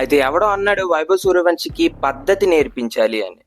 అయితే ఎవడో అన్నాడు వైభవ్ సూర్యవంశికి పద్ధతి నేర్పించాలి అని.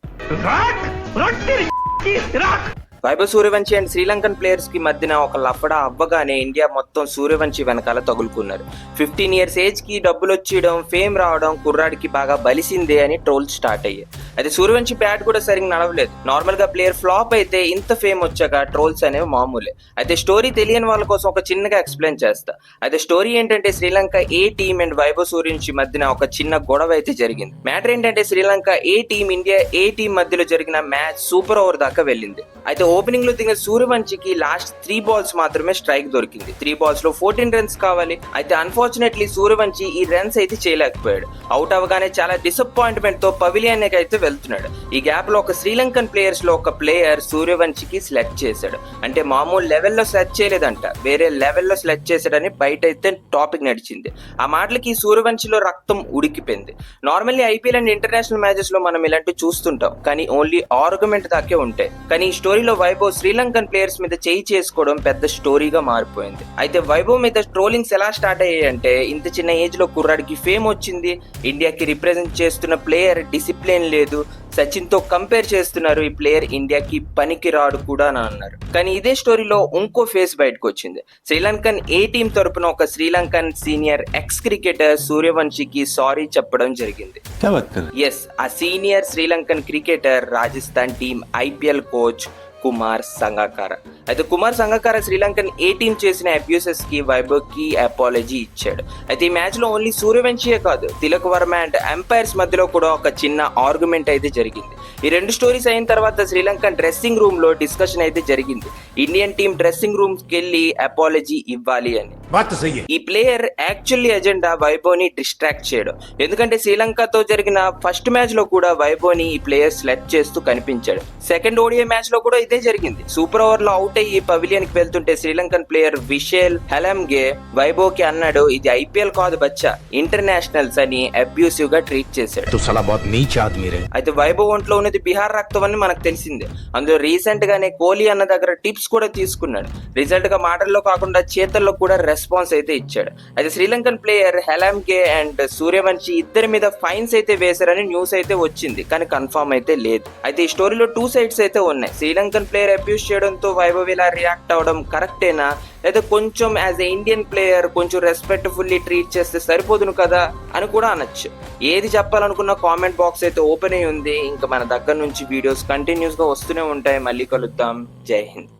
Vaibhav Suryavanshi and Sri Lankan players కి మధ్యన ఒక లఫడా అవ్వగానే ఇండియా మొత్తం సూర్యవంశి వెనకాల తగులుకున్నారు. 15 years ఏజ్ కి డబ్బులు వచ్చేయడం, ఫేమ్ రావడం కుర్రాడికి బాగా బలిసిందే అని ట్రోల్స్ స్టార్ట్ అయ్యాయి. అయితే సూర్యవంశి బ్యాట్ కూడా సరిగ్గా నడవలేదు. నార్మల్ గా ప్లేయర్ ఫ్లాప్ అయితే ఇంత ఫేమ్ వచ్చాక ట్రోల్స్ అనేవి మామూలే. అయితే స్టోరీ తెలియని వాళ్ళ కోసం ఒక చిన్నగా ఎక్స్ప్లెయిన్ చేస్తా. అయితే స్టోరీ ఏంటంటే శ్రీలంక ఏ టీమ్ అండ్ వైభవ్ సూర్యవంశి మధ్యన ఒక చిన్న గొడవ అయితే జరిగింది. మ్యాటర్ ఏంటంటే శ్రీలంక ఏ టీమ్, ఇండియా ఏ టీమ్ మధ్యలో జరిగిన మ్యాచ్ సూపర్ ఓవర్ దాకా వెళ్ళింది. అయితే ఓపెనింగ్ లో దిగిన సూర్యవంశికి లాస్ట్ 3 balls మాత్రమే స్ట్రైక్ దొరికింది. 3 balls లో 14 runs కావాలి. అయితే అన్ఫార్చునేట్లీ సూర్యవంశి ఈ రన్స్ అయితే చేయలేకపోయాడు. అవుట్ అవగానే చాలా డిసప్పాయింట్మెంట్ తో పవిలియన్ అయితే వెళ్తున్నాడు. ఈ గ్యాప్ లో ఒక శ్రీలంకన్ ప్లేయర్స్ లో ఒక ప్లేయర్ సూర్యవంశికి సెలెక్ట్ చేశాడు. అంటే మామూలు లెవెల్లో సెలెక్ట్ చేయలేదంట, వేరే లెవెల్లో సెలెక్ట్ చేశాడని బయట అయితే టాపిక్ నడిచింది. ఆ మాటలకి సూర్యవంశిలో రక్తం ఉడికిపోయింది. Normally IPL and international matches లో మనం ఇలాంటివి చూస్తుంటాం, కానీ ఓన్లీ ఆర్గ్యుమెంట్ దాకే ఉంటాయి. కానీ ఈ స్టోరీలో వైభవ్ శ్రీలంకన్ ప్లేయర్స్ మీద చేయి చేసుకోవడం పెద్ద స్టోరీగా మారిపోయింది. అయితే వైభవ్ మీద ట్రోలింగ్స్ ఎలా స్టార్ట్ అయ్యాయంటే, ఇంత చిన్న ఏజ్ లో కుర్రాడికి ఫేమ్ వచ్చింది, ఇండియాకి రిప్రజెంట్ చేస్తున్న ప్లేయర్ డిసిప్లిన్ లేదు, సచిన్ తో కంపేర్ చేస్తున్నారు, ఈ ప్లేయర్ ఇండియాకి పనికి రాడు కూడా అని అన్నారు. కానీ ఇదే స్టోరీలో ఇంకో ఫేస్ బయటకు వచ్చింది. శ్రీలంకన్ ఏ టీం తరపున ఒక శ్రీలంకన్ సీనియర్ ఎక్స్ క్రికెటర్ సూర్యవంశికి సారీ చెప్పడం జరిగింది. ఎస్, ఆ senior Sri Lankan cricketer Rajasthan team IPL coach Kumar Sangakkara. అయితే కుమార్ సంగకారా శ్రీలంకన్ ఏ టీం చేసిన అబ్యూసెస్ కి వైభవ్ కి అపాలజీ ఇచ్చాడు. అయితే ఈ మ్యాచ్ లో ఓన్లీ సూర్యవంశియే కాదు, తిలక్ వర్మ అండ్ ఎంపైర్స్ మధ్యలో కూడా ఒక చిన్న ఆర్గ్యుమెంట్ అయితే జరిగింది. ఈ 2 స్టోరీస్ అయిన తర్వాత శ్రీలంకన్ డ్రెస్సింగ్ రూమ్ లో డిస్కషన్ అయితే జరిగింది. ఇండియన్ టీం డ్రెస్సింగ్ రూమ్ కి వెళ్ళి అపాలజీ ఇవ్వాలి అని. ఈ ప్లేయర్ యాక్చువల్లీ ఎజెండా వైభవ్ ని డిస్ట్రాక్ట్ చేయడం. ఎందుకంటే శ్రీలంకతో జరిగిన ఫస్ట్ మ్యాచ్ లో కూడా వైభవ్ ని ఈ ప్లేయర్ సెలెక్ట్ చేస్తూ కనిపించాడు. సెకండ్ ఓడిఐ మ్యాచ్ లో కూడా ఇదే జరిగింది. సూపర్ ఓవర్ లో అవుట్ అయ్యి పవిలియన్ కి వెళ్తుంటే శ్రీలంకన్ ప్లేయర్ విషేల్ హెలమ్గే వైభవ్ కి అన్నాడు, ఇది ఐపీఎల్ కాదు బచ్చా, ఇంటర్నేషనల్స్ అని అబ్యూసివ్ గా ట్రీట్ చేశాడు. అయితే వైభవ్ ఒంట్లో ఉన్నది బిహార్ రక్తం అని మనకు తెలిసిందే. అందులో రీసెంట్ గానే కోహ్లీ అన్న దగ్గర టిప్స్ కూడా తీసుకున్నాడు. రిజల్ట్ గా మాటల్లో కాకుండా చేతల్లో కూడా రెస్పాన్స్ అయితే ఇచ్చాడు. అయితే శ్రీలంకన్ ప్లేయర్ హెలమ్గే అండ్ సూర్యవంశి ఇద్దరి మీద ఫైన్స్ అయితే వేశారని న్యూస్ అయితే వచ్చింది, కానీ కన్ఫర్మ్ అయితే లేదు. అయితే ఈ స్టోరీలో 2 sides అయితే ఉన్నాయి. శ్రీలంకన్ ప్లేయర్ అబ్యూస్ చేయడంతో వైభవ్ ఇలా రియాక్ట్ అవడం కరెక్టేనా, లేదా కొంచెం యాజ్ ఎ ఇండియన్ ప్లేయర్ కొంచెం రెస్పెక్ట్ఫుల్లీ ట్రీట్ చేస్తే సరిపోదును కదా అని కూడా అనొచ్చు. ఏది చెప్పాలనుకున్న కామెంట్ బాక్స్ అయితే ఓపెన్ అయి ఉంది. ఇంకా మన దగ్గర నుంచి వీడియోస్ కంటిన్యూస్ గా వస్తూనే ఉంటాయి. మళ్ళీ కలుద్దాం. జై హింద్.